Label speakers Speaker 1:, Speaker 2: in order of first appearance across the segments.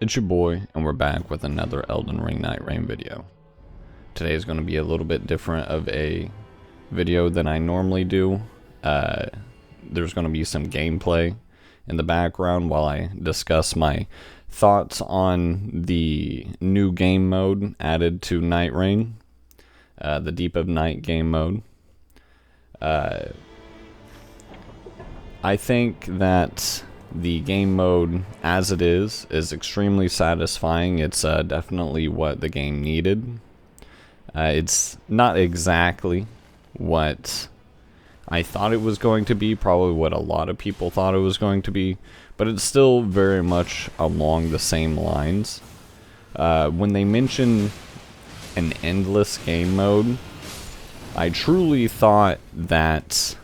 Speaker 1: It's your boy, and we're back with another Elden Ring Nightreign video. Today is going to be a little bit different of a video than I normally do. There's going to be some gameplay in the background while I discuss my thoughts on the new game mode added to Nightreign, the Deep of Night game mode. I think that the game mode, as it is extremely satisfying. It's definitely what the game needed. It's not exactly what I thought it was going to be, probably what a lot of people thought it was going to be, but it's still very much along the same lines. When they mention an endless game mode, I truly thought that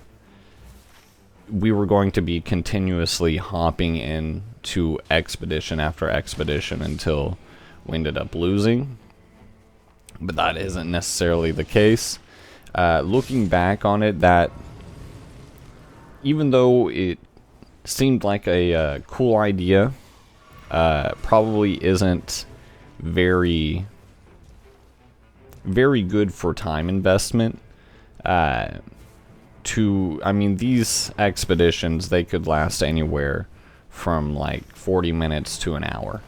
Speaker 1: we were going to be continuously hopping into expedition after expedition until we ended up losing. But that isn't necessarily the case. Looking back on it, that even though it seemed like a cool idea, probably isn't very good for time investment. I mean, these expeditions, they could last anywhere from like 40 minutes to an hour.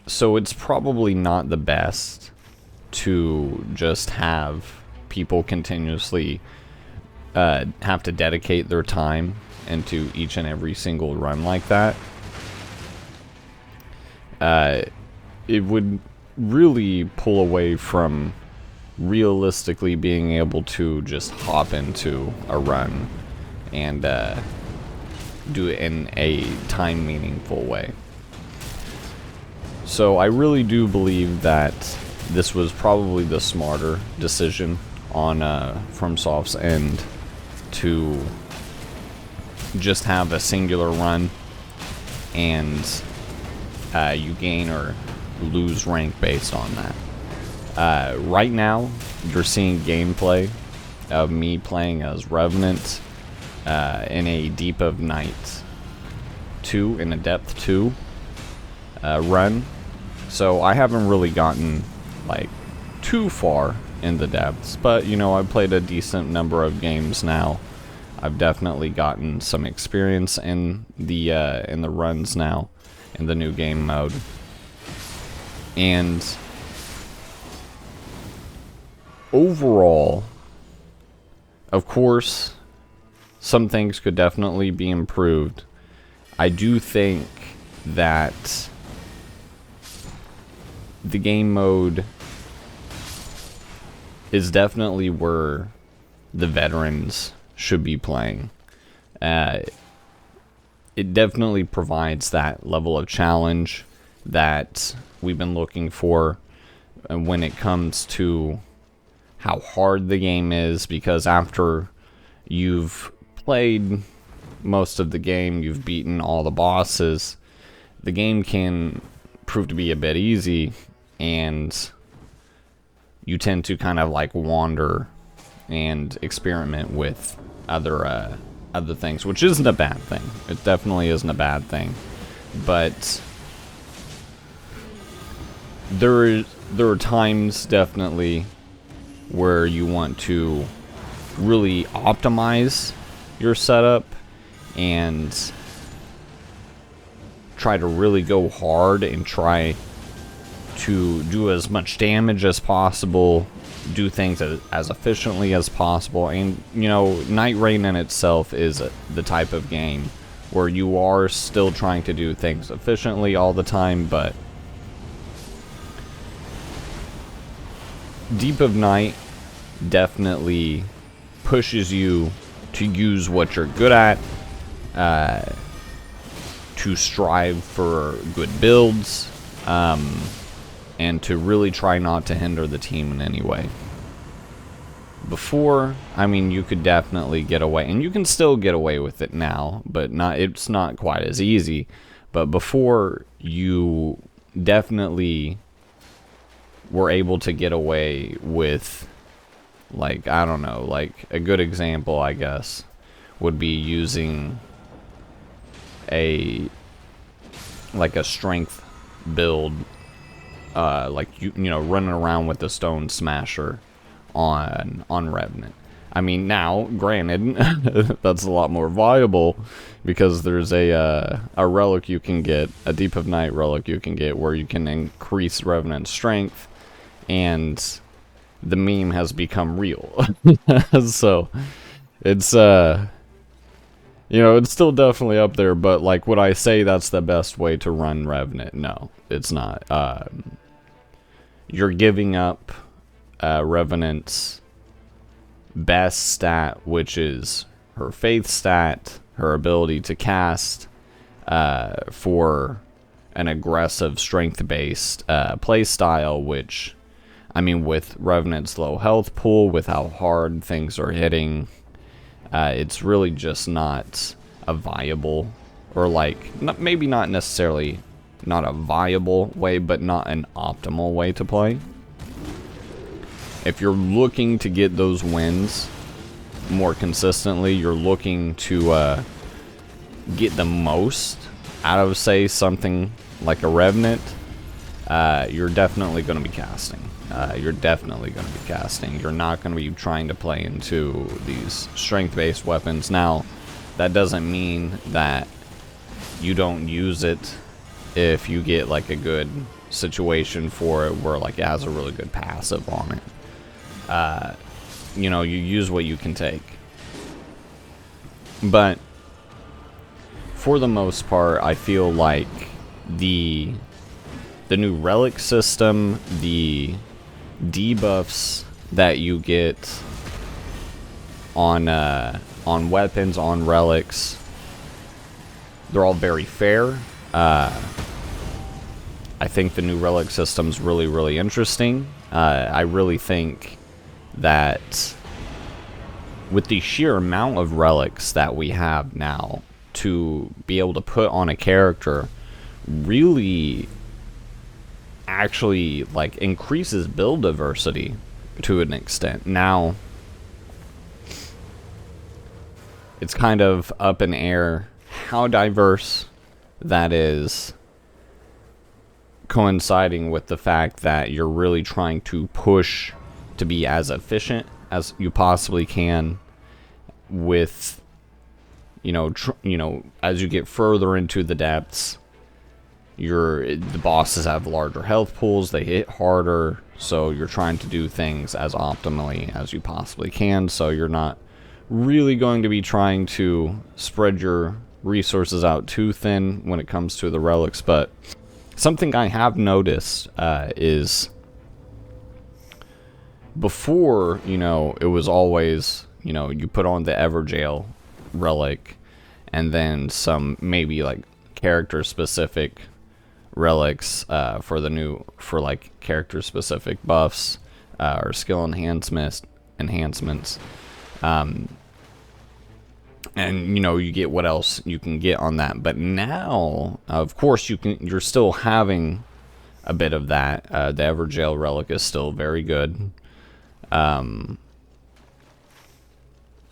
Speaker 1: So it's probably not the best to just have people continuously have to dedicate their time into each and every single run like that. It would really pull away from realistically being able to just hop into a run and do it in a time meaningful way. So I really do believe that this was probably the smarter decision on FromSoft's end to just have a singular run, and you gain or lose rank based on that. Right now, you're seeing gameplay of me playing as Revenant in a Deep of Night 2, in a Depth 2 run. So I haven't really gotten like too far in the depths, but you know, I've played a decent number of games now. I've definitely gotten some experience in the runs now in the new game mode. And overall, of course, some things could definitely be improved. I do think that the game mode is definitely where the veterans should be playing. It definitely provides that level of challenge that we've been looking for when it comes to how hard the game is, because after you've played most of the game, you've beaten all the bosses, the game can prove to be a bit easy, and you tend to kind of like wander and experiment with other things, which isn't a bad thing. It definitely isn't a bad thing, but there are times definitely where you want to really optimize your setup and try to really go hard and try to do as much damage as possible, do things as efficiently as possible. And you know, Nightreign in itself is the type of game where you are still trying to do things efficiently all the time, but Deep of Night definitely pushes you to use what you're good at, to strive for good builds, and to really try not to hinder the team in any way. Before, I mean, you could definitely get away, and you can still get away with it now, but it's not quite as easy. But before, you definitely were able to get away with, like, I don't know, like a good example, I guess, would be using a like a strength build, like you know, running around with the stone smasher on Revenant. I mean, now, granted, that's a lot more viable because there's a relic you can get, a Deep of Night relic you can get, where you can increase Revenant's strength, and the meme has become real. So, it's, you know, it's still definitely up there, but, like, would I say that's the best way to run Revenant? No, it's not. You're giving up Revenant's best stat, which is her faith stat, her ability to cast, for an aggressive strength-based playstyle, which, I mean, with Revenant's low health pool, with how hard things are hitting, it's really just not a viable, or like, maybe not necessarily not a viable way, but not an optimal way to play. If you're looking to get those wins more consistently, you're looking to get the most out of, say, something like a Revenant, you're definitely going to be casting. You're not going to be trying to play into these strength-based weapons. Now, that doesn't mean that you don't use it if you get, like, a good situation for it where, like, it has a really good passive on it. You know, you use what you can take. But for the most part, I feel like the new relic system, the debuffs that you get on weapons, on relics, they're all very fair. I think the new relic system's really, really interesting. I really think that with the sheer amount of relics that we have now to be able to put on a character really actually, like, increases build diversity to an extent. Now, it's kind of up in air how diverse that is, coinciding with the fact that you're really trying to push to be as efficient as you possibly can with, you know, as you get further into the depths, the bosses have larger health pools, they hit harder, so you're trying to do things as optimally as you possibly can, so you're not really going to be trying to spread your resources out too thin when it comes to the relics. But something I have noticed is, before, you know, it was always, you know, you put on the Everjail relic and then some, maybe like character specific relics for like character specific buffs or skill enhancements. And, you know, you get what else you can get on that. But now, of course, you're still having a bit of that. The Everjail relic is still very good.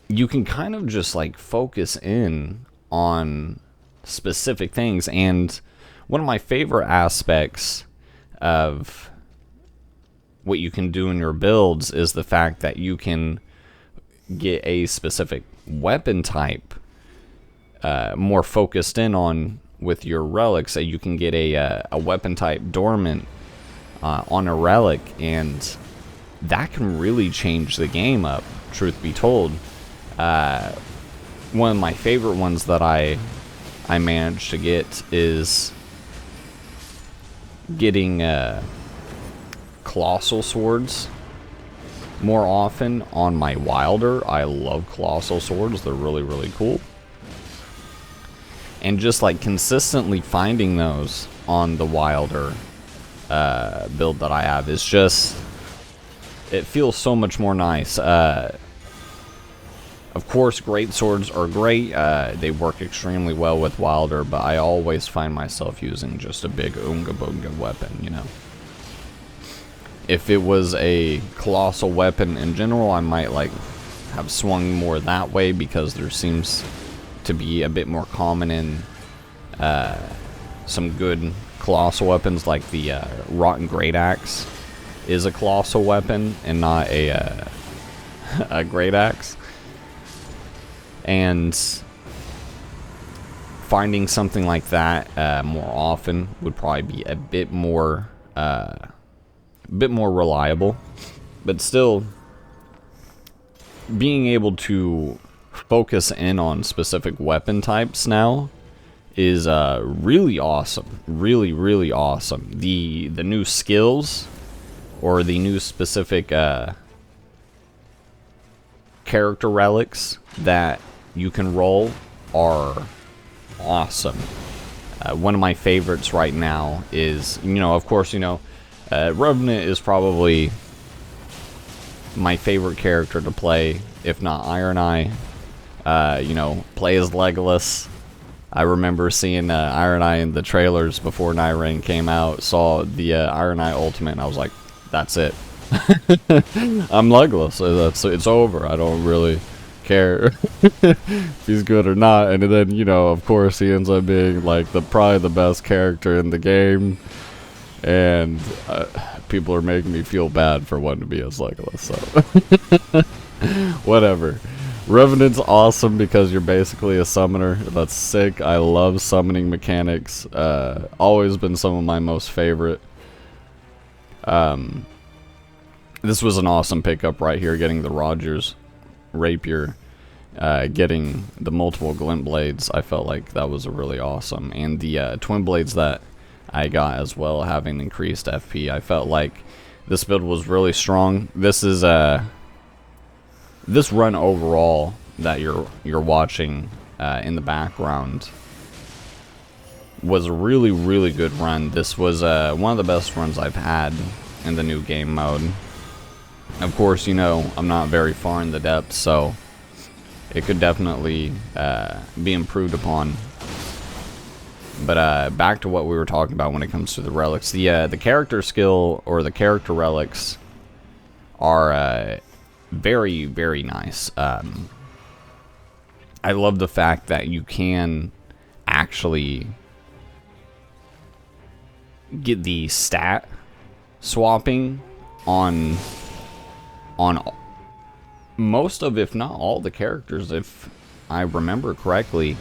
Speaker 1: You can kind of just, like, focus in on specific things. And one of my favorite aspects of what you can do in your builds is the fact that you can get a specific weapon type more focused in on with your relics. So you can get a weapon type dormant on a relic, and that can really change the game up, truth be told. One of my favorite ones that I managed to get is getting colossal swords more often on my Wilder. I love colossal swords. They're really, really cool. And just like consistently finding those on the Wilder build that I have is just, it feels so much more nice. Of course, great swords are great. They work extremely well with Wilder, but I always find myself using just a big Oonga Boonga weapon, you know. If it was a colossal weapon in general, I might like have swung more that way, because there seems to be a bit more common in some good colossal weapons, like the Rotten Great Axe is a colossal weapon and not a a Great Axe. And finding something like that more often would probably be a bit more reliable, but still being able to focus in on specific weapon types now is really awesome. Really awesome. The new skills or the new specific character relics that you can roll are awesome. One of my favorites right now is, of course, Revenant is probably my favorite character to play, if not Iron Eye. Play as Legolas. I remember seeing Iron Eye in the trailers before Nightreign came out, saw the Iron Eye ultimate, and I was like, that's it. I'm Legolas. It's over. I don't really care if he's good or not. And then, of course, he ends up being like probably the best character in the game. And people are making me feel bad for wanting to be as Legolas, so whatever. Revenant's awesome because you're basically a summoner. That's sick. I love summoning mechanics. Always been some of my most favorite. This was an awesome pickup right here, getting the Rogers Rapier, getting the multiple glint blades. I felt like that was really awesome. And the twin blades that I got as well, having increased FP. I felt like this build was really strong. This is this run overall that you're watching in the background was a really good run. This was one of the best runs I've had in the new game mode. Of course, I'm not very far in the depths, so it could definitely be improved upon. But back to what we were talking about when it comes to the relics. The character skill or the character relics are very nice. I love the fact that you can actually get the stat swapping on most of, if not all, the characters, if I remember correctly.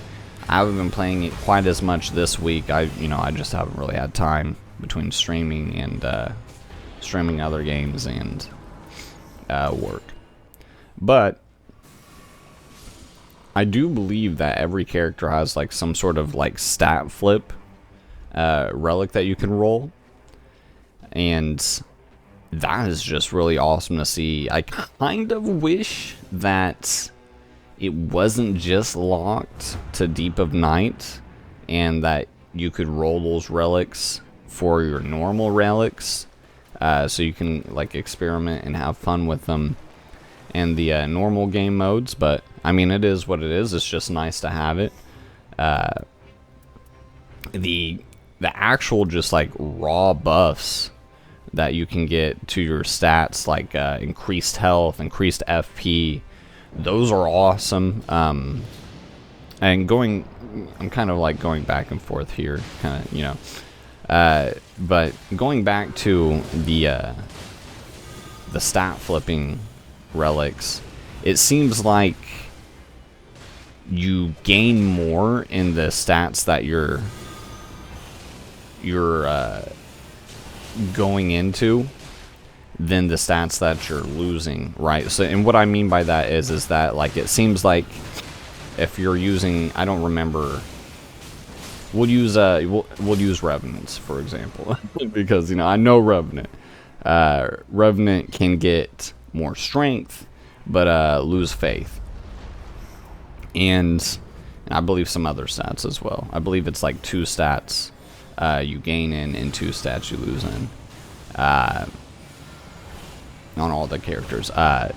Speaker 1: I haven't been playing it quite as much this week. I just haven't really had time between streaming and streaming other games and work. But I do believe that every character has like some sort of like stat flip relic that you can roll, and that is just really awesome to see. I kind of wish that it wasn't just locked to Deep of Night, and that you could roll those relics for your normal relics, so you can like experiment and have fun with them in the normal game modes. But I mean, it is what it is. It's just nice to have it. The actual just like raw buffs that you can get to your stats, like increased health, increased FP, those are awesome. And I'm kind of like going back and forth here, kind of, but going back to the stat flipping relics, it seems like you gain more in the stats that you're going into than the stats that you're losing, right? So, and what I mean by that is that like it seems like if you're using, I don't remember, we'll use Revenants for example, because I know Revenant can get more strength but lose faith, and I believe some other stats as well. I believe it's like 2 stats you gain in and 2 stats you lose in on all the characters. I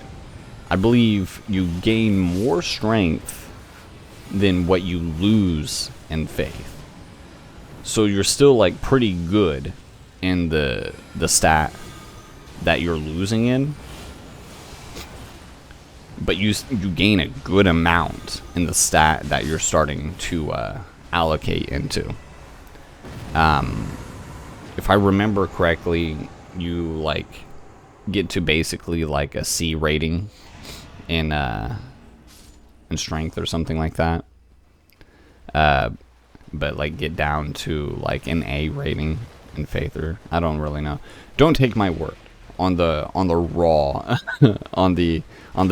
Speaker 1: believe you gain more strength than what you lose in faith, so you're still like pretty good in the stat that you're losing in, but you gain a good amount in the stat that you're starting to allocate into. If I remember correctly, you like get to basically like a C rating in strength or something like that. But like get down to like an A rating in faith, or I don't really know. Don't take my word on the raw on the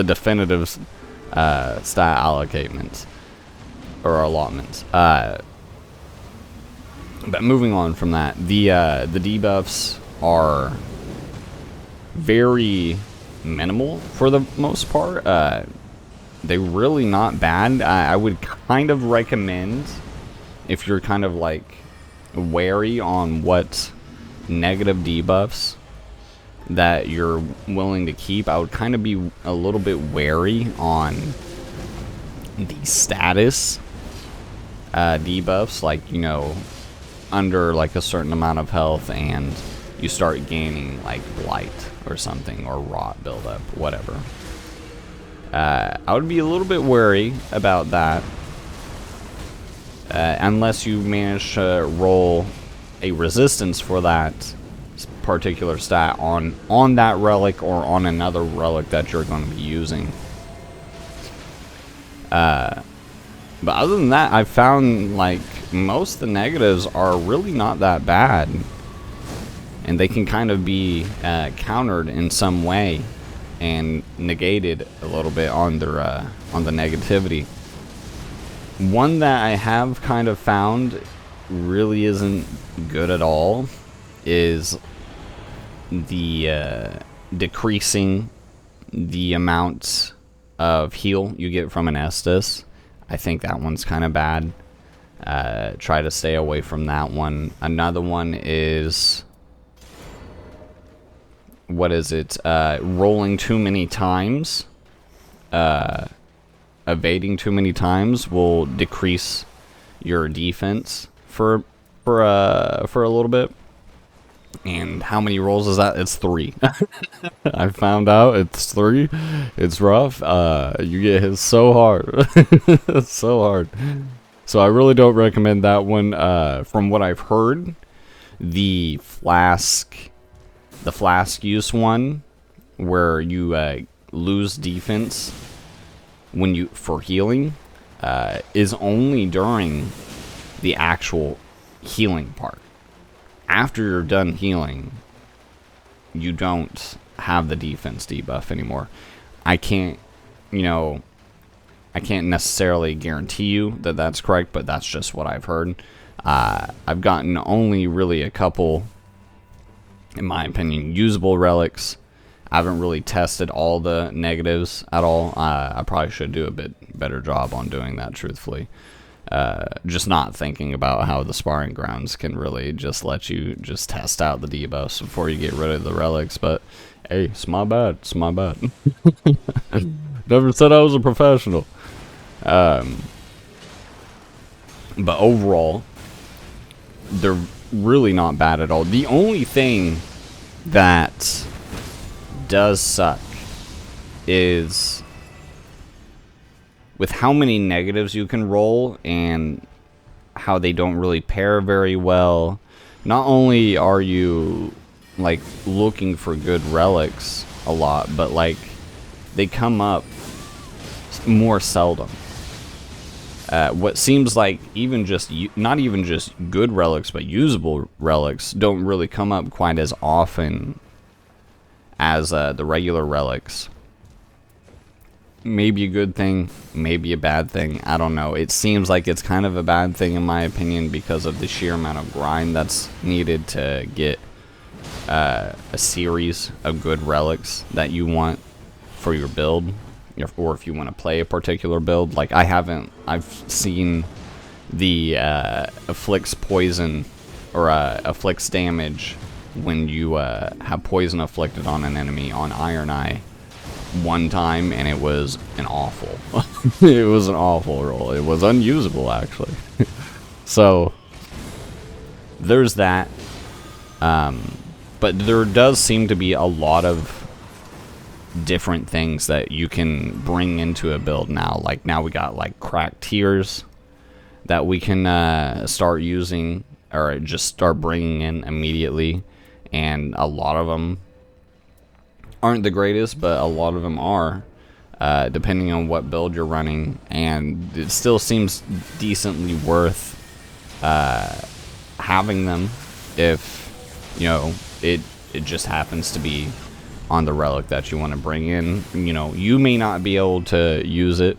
Speaker 1: definitive stat allocatments or allotments. But moving on from that, the debuffs are very minimal for the most part. They're really not bad. I would kind of recommend, if you're kind of like wary on what negative debuffs that you're willing to keep, I would kind of be a little bit wary on the status debuffs, like, you know, under like a certain amount of health and you start gaining like blight or something, or rot buildup, whatever. I would be a little bit wary about that, unless you manage to roll a resistance for that particular stat on that relic or on another relic that you're going to be using. But other than that, I've found like most of the negatives are really not that bad, and they can kind of be countered in some way and negated a little bit on their on the negativity. One that I have kind of found really isn't good at all is the decreasing the amount of heal you get from an Estus. I think that one's kind of bad. Try to stay away from that one. Another one is, what is it? Rolling too many times. Evading too many times will decrease your defense for a little bit. And how many rolls is that? It's 3. I found out it's 3. It's rough. You get hit so hard. So hard. So I really don't recommend that one. From what I've heard, the flask use one, where you lose defense when for healing, is only during the actual healing part. After you're done healing, you don't have the defense debuff anymore. I can't necessarily guarantee you that that's correct, but that's just what I've heard. I've gotten only really a couple, in my opinion, usable relics. I haven't really tested all the negatives at all. I probably should do a bit better job on doing that, truthfully. Just not thinking about how the sparring grounds can really just let you just test out the debuffs before you get rid of the relics. But hey, it's my bad. It's my bad. Never said I was a professional. But overall, they're really not bad at all. The only thing that does suck is with how many negatives you can roll and how they don't really pair very well. Not only are you like looking for good relics a lot, but like they come up more seldom. What seems like even just not even just good relics, but usable relics don't really come up quite as often as the regular relics. Maybe a good thing, maybe a bad thing, I don't know. It seems like it's kind of a bad thing in my opinion because of the sheer amount of grind that's needed to get a series of good relics that you want for your build, or if you want to play a particular build. Like I've seen the afflicts poison or afflicts damage when you have poison afflicted on an enemy on Iron Eye one time, and it was an awful it was an awful roll. It was unusable, actually. So there's that. But there does seem to be a lot of different things that you can bring into a build now. Like now we got like cracked tiers that we can start using or just start bringing in immediately, and a lot of them aren't the greatest, but a lot of them are, depending on what build you're running, and it still seems decently worth having them if, you know, it just happens to be on the relic that you want to bring in. You know, you may not be able to use it,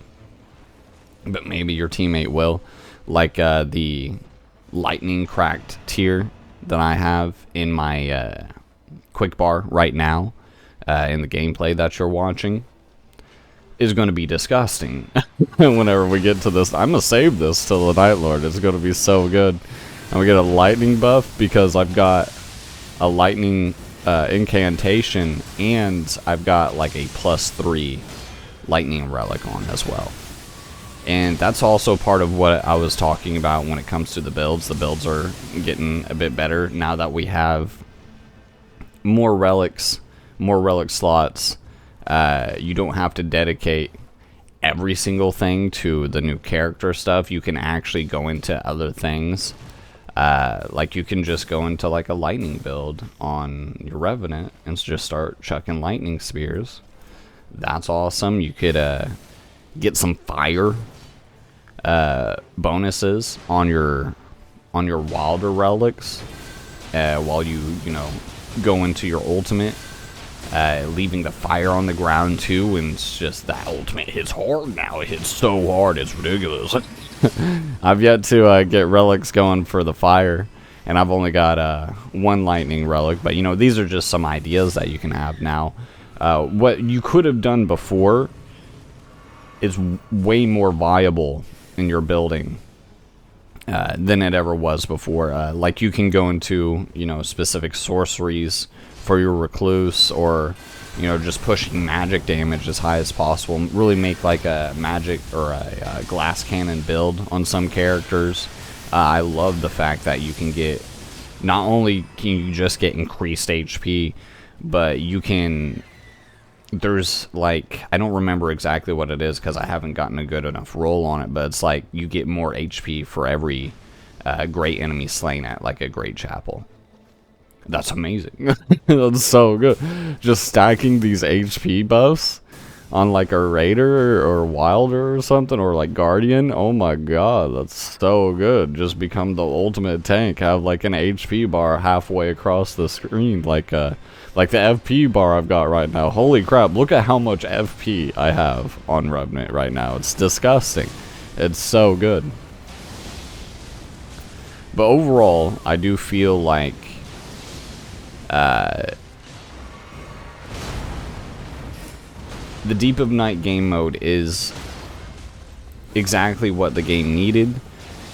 Speaker 1: but maybe your teammate will, like the lightning cracked tier that I have in my quick bar right now, in the gameplay that you're watching, is going to be disgusting. Whenever we get to this, I'm going to save this till the Night Lord. It's going to be so good. And we get a lightning buff because I've got a lightning incantation, and I've got like a +3 lightning relic on as well. And that's also part of what I was talking about when it comes to the builds. The builds are getting a bit better now that we have more relic slots. You don't have to dedicate every single thing to the new character stuff. You can actually go into other things. Like you can just go into like a lightning build on your Revenant and just start chucking lightning spears. That's awesome. You could get some fire bonuses on your wilder relics while you know, go into your ultimate, leaving the fire on the ground too, and it's just that ultimate hits hard now. It hits so hard, it's ridiculous. I've yet to get relics going for the fire, and I've only got one lightning relic, but you know, these are just some ideas that you can have now. What you could have done before is way more viable in your building than it ever was before. Like you can go into, you know, specific sorceries for your recluse, or, you know, just pushing magic damage as high as possible. Really make like a magic or a glass cannon build on some characters. I love the fact that you can get, not only can you just get increased HP, but you can, there's like, I don't remember exactly what it is because I haven't gotten a good enough roll on it, but it's like you get more HP for every great enemy slain at like a great chapel. That's amazing. That's so good. Just stacking these HP buffs on like a Raider or Wilder or something, or like Guardian. Oh my god, that's so good. Just become the ultimate tank. Have like an HP bar halfway across the screen, like the FP bar I've got right now. Holy crap, look at how much FP I have on Revenant right now. It's disgusting. It's so good. But overall, I do feel like the Deep of Night game mode is exactly what the game needed.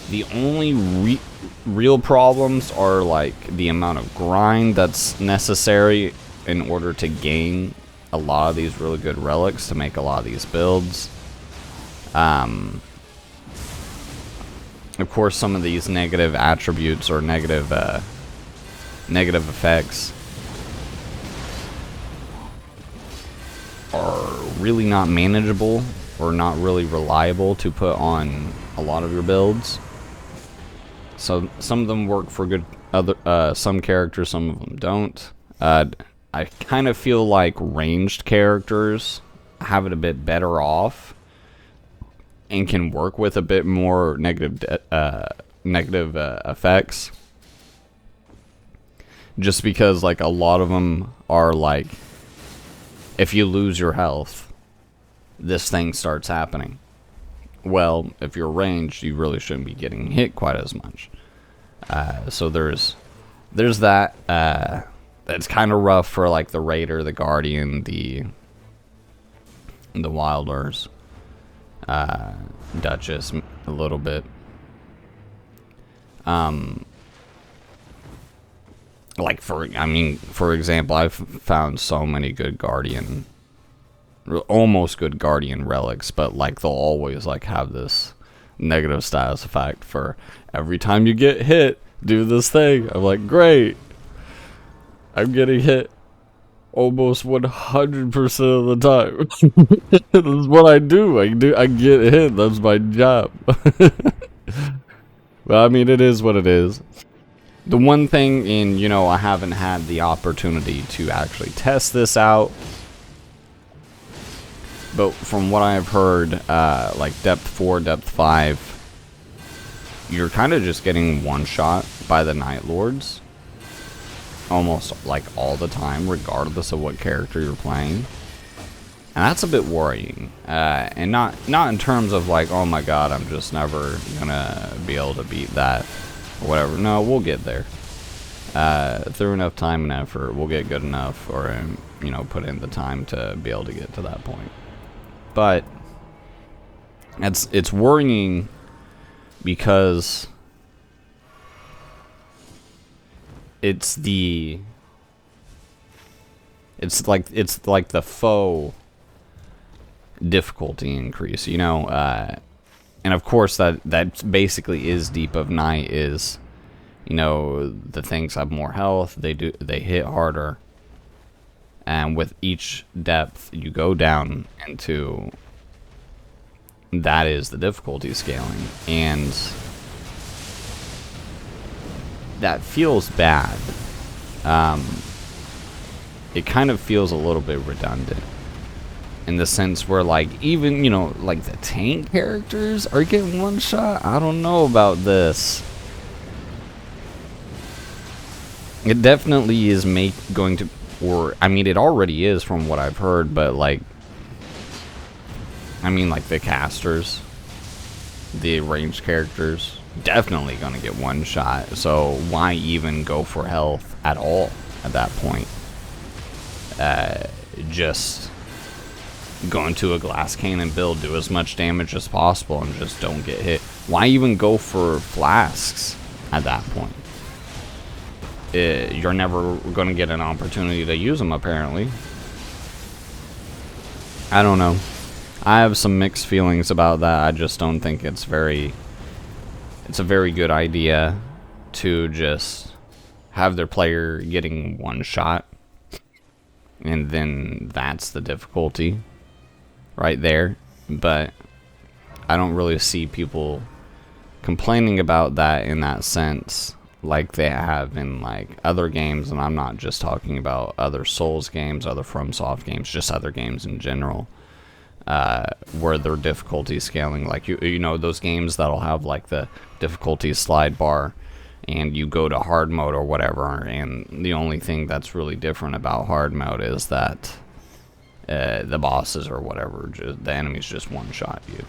Speaker 1: The only real problems are like the amount of grind that's necessary in order to gain a lot of these really good relics to make a lot of these builds. Of course, some of these negative attributes or negative effects are really not manageable or not really reliable to put on a lot of your builds. So some of them work for good some characters, some of them don't. I kind of feel like ranged characters have it a bit better off and can work with a bit more negative effects. Just because like a lot of them are like, if you lose your health, this thing starts happening. Well, if you're ranged, you really shouldn't be getting hit quite as much. So there's that. It's kind of rough for like the Raider, the Guardian, the Wilders, Duchess a little bit. Like for example, I've found so many good Guardian, almost good Guardian relics, but like they'll always like have this negative status effect for every time you get hit, do this thing. I'm like, great, I'm getting hit almost 100% of the time. This is what I do. I get hit. That's my job. Well, I mean, it is what it is. The one thing, and you know, I haven't had the opportunity to actually test this out, but from what I've heard, like depth 4, depth 5, you're kind of just getting one shot by the Night Lords almost like all the time, regardless of what character you're playing. And that's a bit worrying, and not in terms of like, oh my god, I'm just never gonna be able to beat that or whatever. No, we'll get there. Through enough time and effort, we'll get good enough, or you know, put in the time to be able to get to that point. But it's worrying because it's like the faux difficulty increase, you know, and of course that basically is Deep of Night, is, you know, the things have more health, they hit harder, and with each depth you go down into, that is the difficulty scaling, and that feels bad. It kind of feels a little bit redundant, in the sense where, like, even, you know, like the tank characters are getting one shot. I don't know about this. It definitely is going to, or I mean, it already is from what I've heard, but like, I mean, like the casters, the ranged characters, definitely gonna get one shot. So why even go for health at all at that point? Just go into a glass cannon build, do as much damage as possible, and just don't get hit. Why even go for flasks at that point? You're never going to get an opportunity to use them, apparently. I don't know. I have some mixed feelings about that. I just don't think it's a very good idea to just have their player getting one shot, and then that's the difficulty right there. But I don't really see people complaining about that in that sense, like they have in like other games. And I'm not just talking about other Souls games, other FromSoft games, just other games in general, where their difficulty scaling, like you know, those games that'll have like the difficulty slide bar, and you go to hard mode or whatever, and the only thing that's really different about hard mode is that the bosses or whatever, the enemies just one shot you.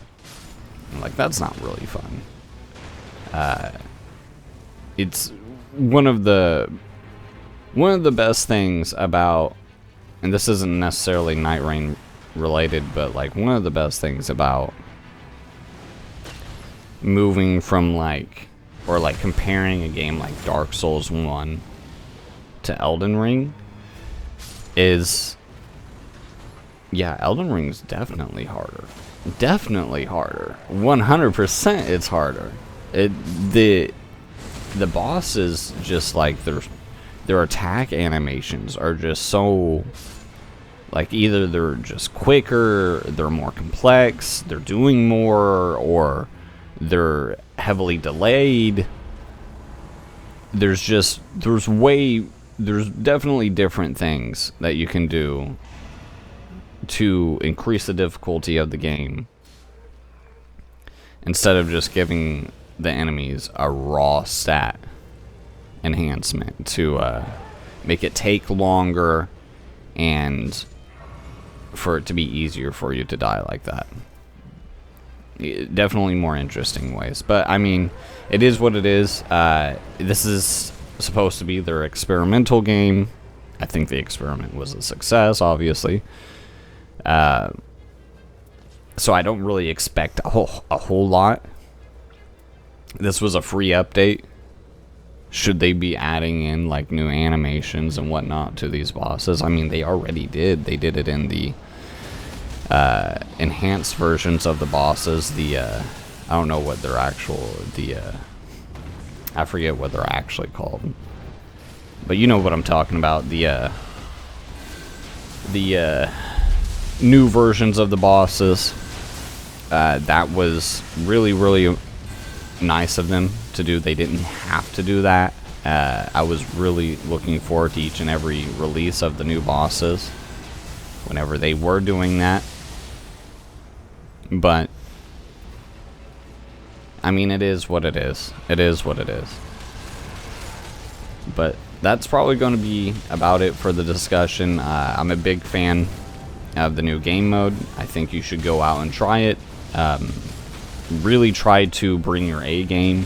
Speaker 1: And like, that's not really fun. It's one of the best things about, and this isn't necessarily Nightreign related, but like one of the best things about moving from like, or like comparing a game like Dark Souls 1 to Elden Ring is, yeah, Elden Ring's definitely harder. Definitely harder. 100% it's harder. The bosses, just like their attack animations are just so, like, either they're just quicker, they're more complex, they're doing more, or they're heavily delayed. There's definitely different things that you can do to increase the difficulty of the game, instead of just giving the enemies a raw stat enhancement to make it take longer and for it to be easier for you to die like that. Definitely more interesting ways, but I mean, it is what it is. This is supposed to be their experimental game. I think the experiment was a success, obviously. So I don't really expect a whole lot. This was a free update. Should they be adding in like new animations and whatnot to these bosses? I mean, they already did. They did it in the enhanced versions of the bosses. I don't know what they're I forget what they're actually called, but you know what I'm talking about. The new versions of the bosses. That was really, really nice of them to do. They didn't have to do that I was really looking forward to each and every release of the new bosses whenever they were doing that. But I mean, it is what it is. It is what it is. But that's probably going to be about it for the discussion. I'm a big fan of the new game mode. I think you should go out and try it. Really try to bring your A game.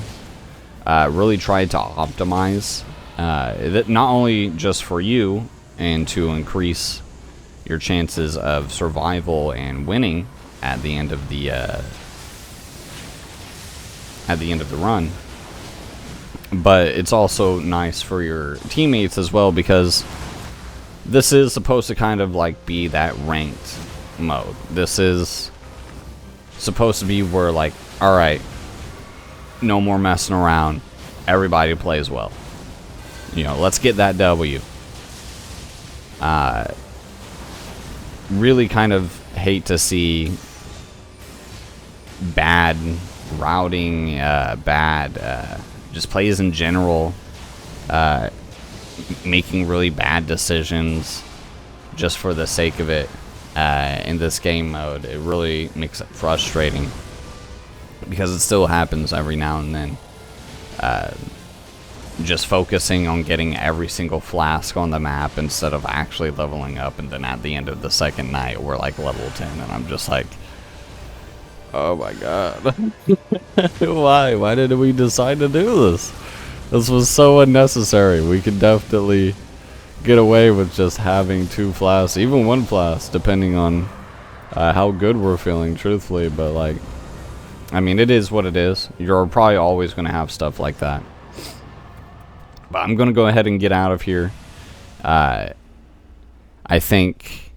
Speaker 1: Really try to optimize. That not only just for you and to increase your chances of survival and winning at the end of the run, but it's also nice for your teammates as well, because this is supposed to kind of like be that ranked mode. This is supposed to be where, like, alright, no more messing around, everybody plays well, you know, let's get that W. Really kind of hate to see bad routing, just plays in general, making really bad decisions just for the sake of it in this game mode. It really makes it frustrating, because it still happens every now and then. Just focusing on getting every single flask on the map instead of actually leveling up, and then at the end of the second night we're like level 10, and I'm just like, oh my god. Why did we decide to do this? This was so unnecessary. We could definitely get away with just having 2 flasks, even 1 flask, depending on how good we're feeling, truthfully. But like, I mean, it is what it is. You're probably always going to have stuff like that. But I'm going to go ahead and get out of here. I think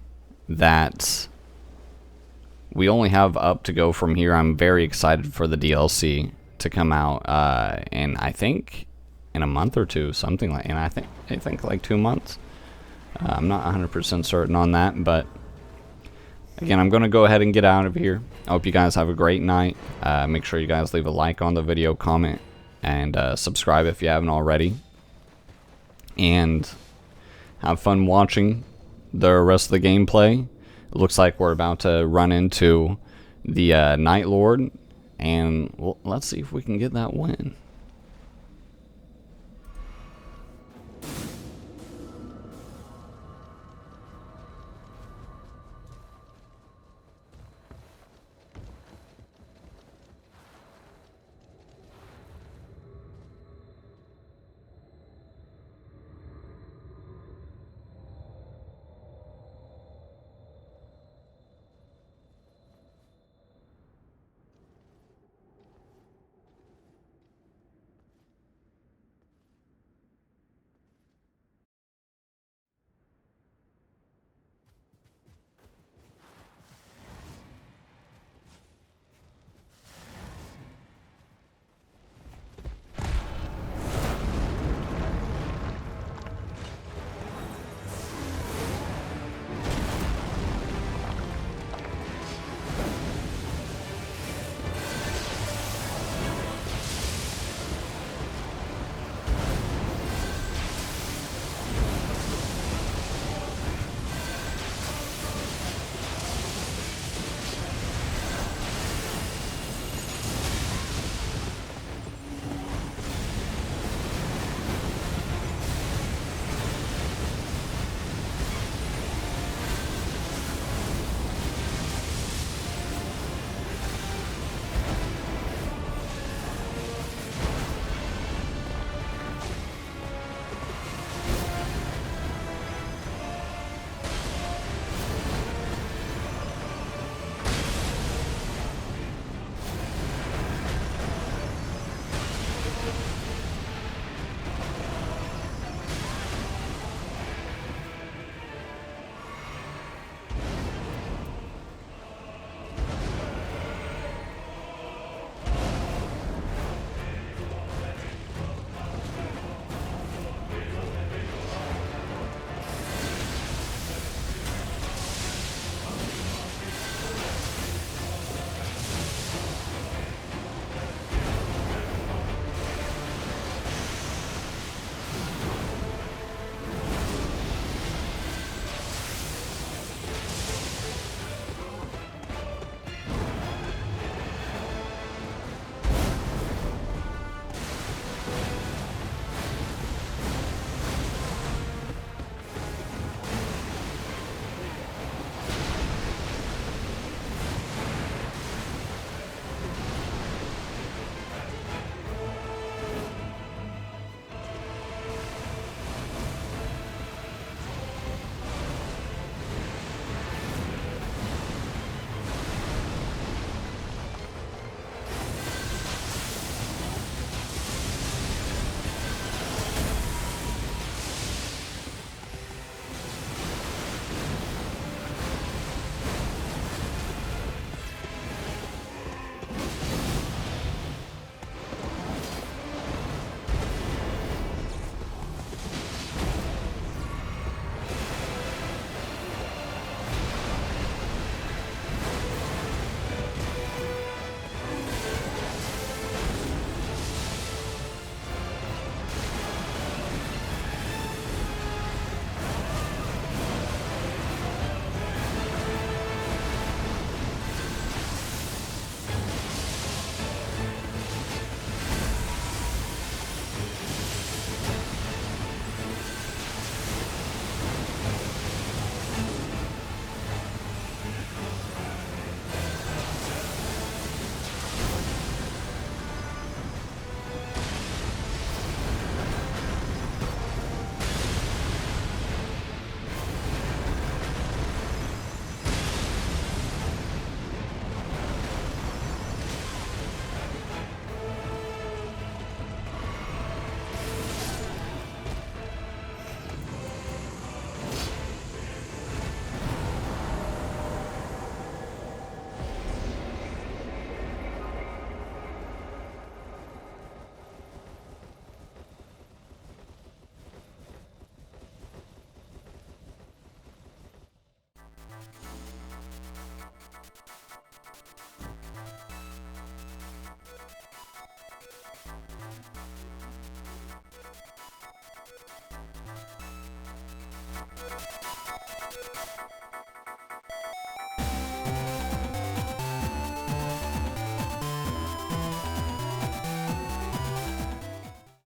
Speaker 1: that we only have up to go from here. I'm very excited for the DLC to come out, and I think in a month or two, something like, and I think like 2 months. I'm not 100% certain on that, but again, I'm going to go ahead and get out of here. I hope you guys have a great night. Make sure you guys leave a like on the video, comment, and subscribe if you haven't already. And have fun watching the rest of the gameplay. It looks like we're about to run into the Night Lord, and well, let's see if we can get that win.